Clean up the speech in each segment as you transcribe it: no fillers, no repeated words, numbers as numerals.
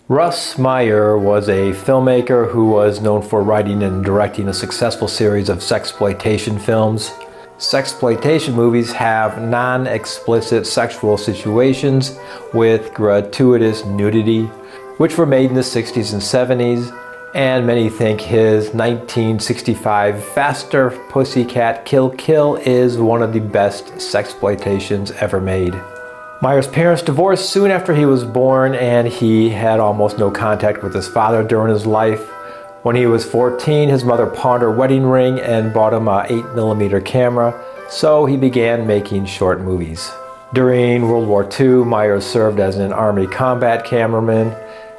Russ Meyer was a filmmaker who was known for writing and directing a successful series of sexploitation films. Sexploitation movies have non-explicit sexual situations with gratuitous nudity, which were made in the 60s and 70s, and many think his 1965 Faster Pussycat Kill Kill is one of the best sexploitations ever made. Meyer's parents divorced soon after he was born, and he had almost no contact with his father during his life. When he was 14, his mother pawned her wedding ring and bought him an 8mm camera, so he began making short movies. During World War II, Meyer served as an Army combat cameraman.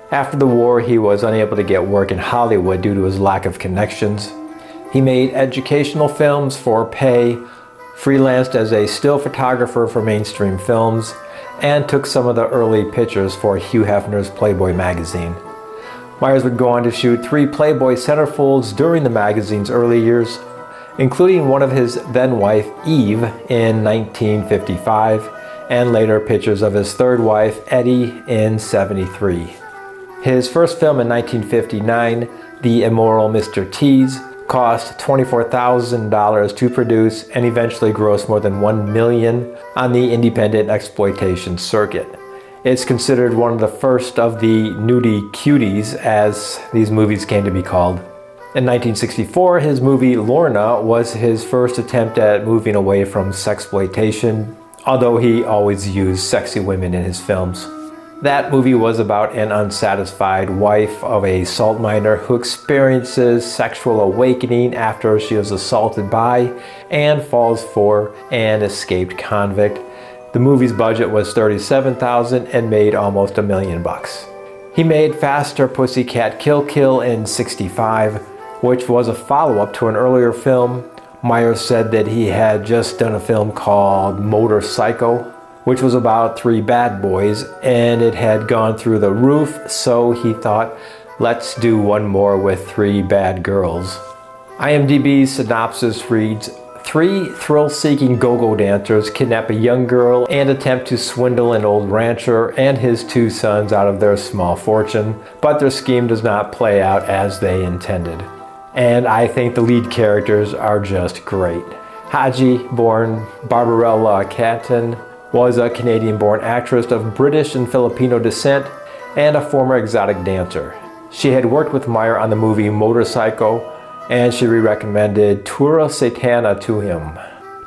After the war, he was unable to get work in Hollywood due to his lack of connections. He made educational films for pay, freelanced as a still photographer for mainstream films, and took some of the early pictures for Hugh Hefner's Playboy magazine. Myers would go on to shoot 3 Playboy centerfolds during the magazine's early years, including one of his then-wife, Eve, in 1955, and later pictures of his third wife, Eddie, in '73. His first film in 1959, The Immoral Mr. Tease, cost $24,000 to produce and eventually grossed more than $1 million on the independent exploitation circuit. It's considered one of the first of the nudie cuties, as these movies came to be called. In 1964, his movie Lorna was his first attempt at moving away from sexploitation, although he always used sexy women in his films. That movie was about an unsatisfied wife of a salt miner who experiences sexual awakening after she was assaulted by and falls for an escaped convict. The movie's budget was $37,000 and made almost $1 million. He made Faster Pussycat Kill Kill in '65, which was a follow-up to an earlier film. Meyer said that he had just done a film called Motor Psycho, which was about 3 bad boys, and it had gone through the roof, so he thought, let's do one more with 3 bad girls. IMDb's synopsis reads, 3 thrill-seeking go-go dancers kidnap a young girl and attempt to swindle an old rancher and his 2 sons out of their small fortune, but their scheme does not play out as they intended. And I think the lead characters are just great. Haji, born Barbarella Catton, was a Canadian-born actress of British and Filipino descent and a former exotic dancer. She had worked with Meyer on the movie Motor Psycho, and she recommended Tura Satana to him.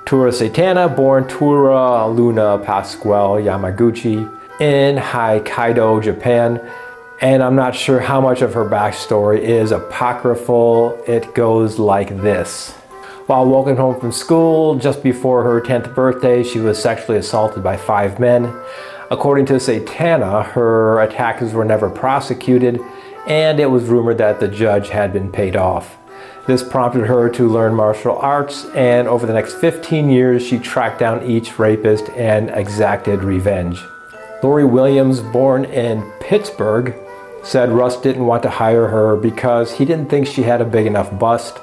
Tura Satana, born Tura Luna Pascual Yamaguchi in Hokkaido, Japan, and I'm not sure how much of her backstory is apocryphal. It goes like this. While walking home from school just before her 10th birthday, she was sexually assaulted by 5 men. According to Satana, her attackers were never prosecuted, and it was rumored that the judge had been paid off. This prompted her to learn martial arts, and over the next 15 years, she tracked down each rapist and exacted revenge. Lori Williams, born in Pittsburgh, said Russ didn't want to hire her because he didn't think she had a big enough bust.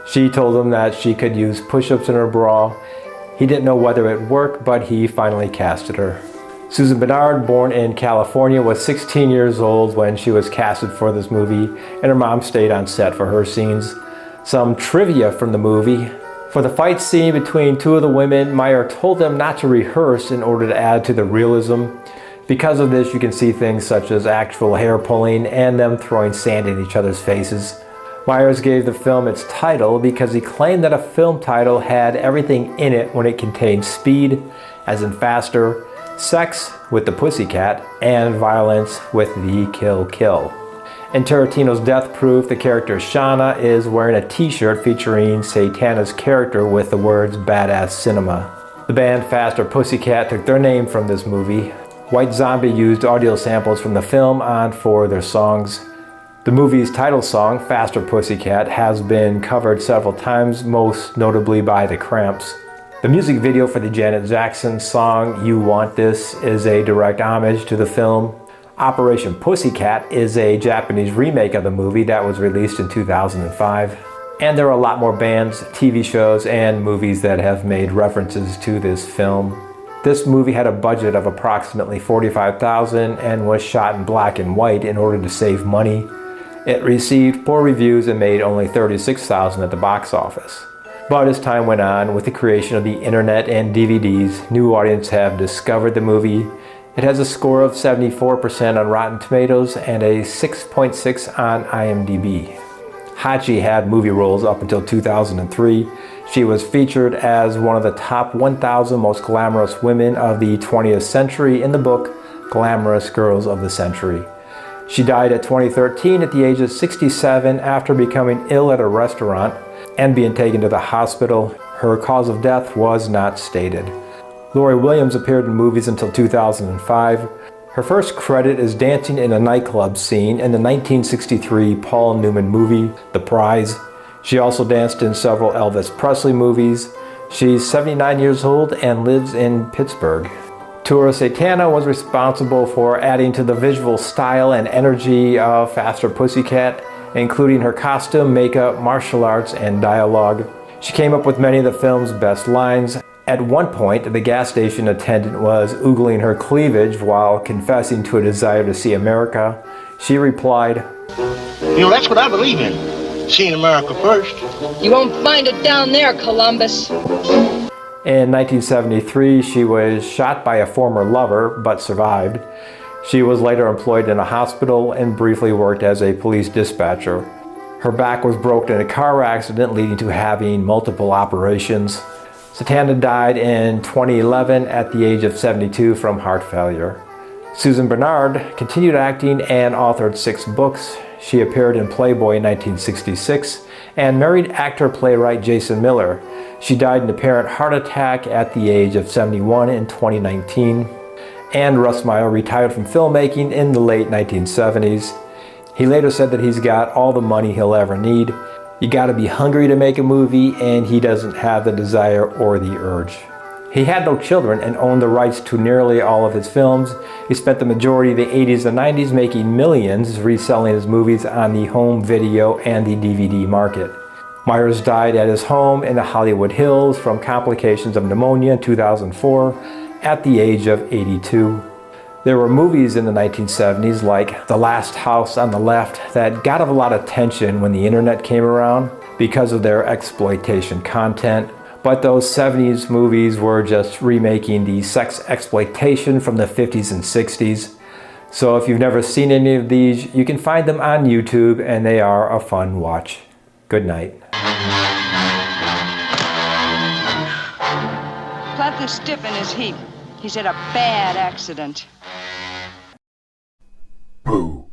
She told him that she could use push-ups in her bra. He didn't know whether it worked, but he finally casted her. Susan Bernard, born in California, was 16 years old when she was casted for this movie, and her mom stayed on set for her scenes. Some trivia from the movie. For the fight scene between 2 of the women, Meyer told them not to rehearse in order to add to the realism. Because of this, you can see things such as actual hair pulling and them throwing sand in each other's faces. Myers gave the film its title because he claimed that a film title had everything in it when it contained speed, as in faster, sex with the pussycat, and violence with the kill kill. In Tarantino's Death Proof, the character Shauna is wearing a t-shirt featuring Satana's character with the words Badass Cinema. The band Faster Pussycat took their name from this movie. White Zombie used audio samples from the film on 4 of their songs. The movie's title song, Faster Pussycat, has been covered several times, most notably by The Cramps. The music video for the Janet Jackson song, You Want This, is a direct homage to the film. Operation Pussycat is a Japanese remake of the movie that was released in 2005. And there are a lot more bands, TV shows, and movies that have made references to this film. This movie had a budget of approximately $45,000 and was shot in black and white in order to save money. It received poor reviews and made only $36,000 at the box office. But as time went on, with the creation of the internet and DVDs, new audiences have discovered the movie. It has a score of 74% on Rotten Tomatoes and a 6.6 on IMDb. Hachi had movie roles up until 2003. She was featured as one of the top 1,000 most glamorous women of the 20th century in the book Glamorous Girls of the Century. She died at 2013 at the age of 67 after becoming ill at a restaurant and being taken to the hospital. Her cause of death was not stated. Lori Williams appeared in movies until 2005. Her first credit is dancing in a nightclub scene in the 1963 Paul Newman movie, The Prize. She also danced in several Elvis Presley movies. She's 79 years old and lives in Pittsburgh. Tura Satana was responsible for adding to the visual style and energy of Faster Pussycat, including her costume, makeup, martial arts, and dialogue. She came up with many of the film's best lines. At one point, the gas station attendant was oogling her cleavage while confessing to a desire to see America. She replied, "You know, that's what I believe in. Seeing America first." "You won't find it down there, Columbus." In 1973, she was shot by a former lover, but survived. She was later employed in a hospital and briefly worked as a police dispatcher. Her back was broken in a car accident, leading to having multiple operations. Satana died in 2011 at the age of 72 from heart failure. Susan Bernard continued acting and authored 6 books. She appeared in Playboy in 1966 and married actor-playwright Jason Miller. She died in an apparent heart attack at the age of 71 in 2019. And Russ Meyer retired from filmmaking in the late 1970s. He later said that he's got all the money he'll ever need. You gotta be hungry to make a movie, and he doesn't have the desire or the urge. He had no children and owned the rights to nearly all of his films. He spent the majority of the 80s and 90s making millions reselling his movies on the home video and the DVD market. Myers died at his home in the Hollywood Hills from complications of pneumonia in 2004 at the age of 82. There were movies in the 1970s like The Last House on the Left that got a lot of attention when the internet came around because of their exploitation content. But those 70s movies were just remaking the sex exploitation from the 50s and 60s. So if you've never seen any of these, you can find them on YouTube and they are a fun watch. Good night. Plant this stiff in his heat. He's had a bad accident. Boo.